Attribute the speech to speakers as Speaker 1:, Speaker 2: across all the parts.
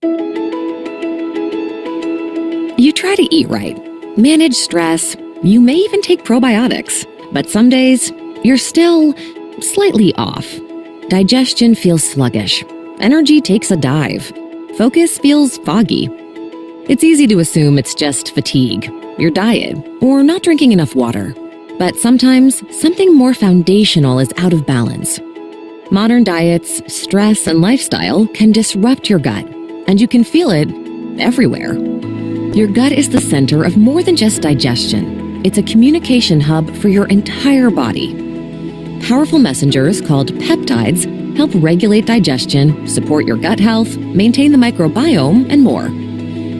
Speaker 1: You try to eat right, manage stress, you may even take probiotics, but some days you're still slightly off. Digestion feels sluggish, energy takes a dive, focus feels foggy. It's easy to assume it's just fatigue, your diet, or not drinking enough water. But sometimes something more foundational is out of balance. Modern diets, stress, and lifestyle can disrupt your gut, and you can feel it everywhere. Your gut is the center of more than just digestion. It's a communication hub for your entire body. Powerful messengers called peptides help regulate digestion, support your gut health, maintain the microbiome, and more.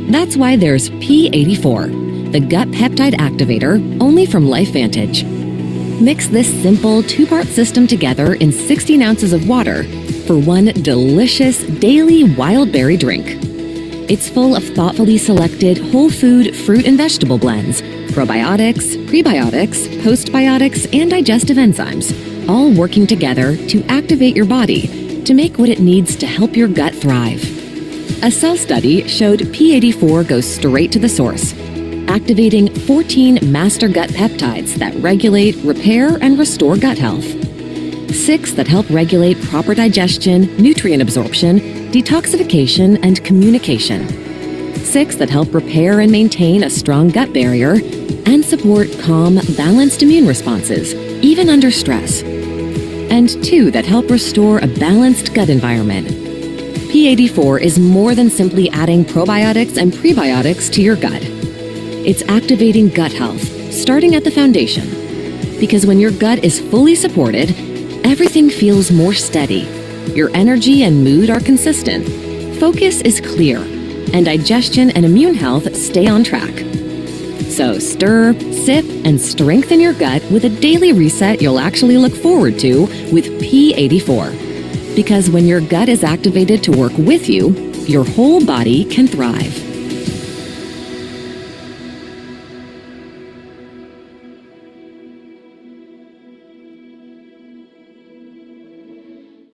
Speaker 1: That's why there's P84, the gut peptide activator, only from LifeVantage. Mix this simple 2-part system together in 16 ounces of water for one delicious daily wild berry drink. It's full of thoughtfully selected whole food, fruit, and vegetable blends, probiotics, prebiotics, postbiotics, and digestive enzymes, all working together to activate your body to make what it needs to help your gut thrive. A cell study showed P84 goes straight to the source, activating 14 master gut peptides that regulate, repair, and restore gut health. 6 that help regulate proper digestion, nutrient absorption, detoxification, and communication. 6 that help repair and maintain a strong gut barrier and support calm, balanced immune responses, even under stress. And 2 that help restore a balanced gut environment. P84 is more than simply adding probiotics and prebiotics to your gut. It's activating gut health, starting at the foundation. Because when your gut is fully supported, everything feels more steady. Your energy and mood are consistent. Focus is clear, and digestion and immune health stay on track. So stir, sip, and strengthen your gut with a daily reset you'll actually look forward to with P84. Because when your gut is activated to work with you, your whole body can thrive.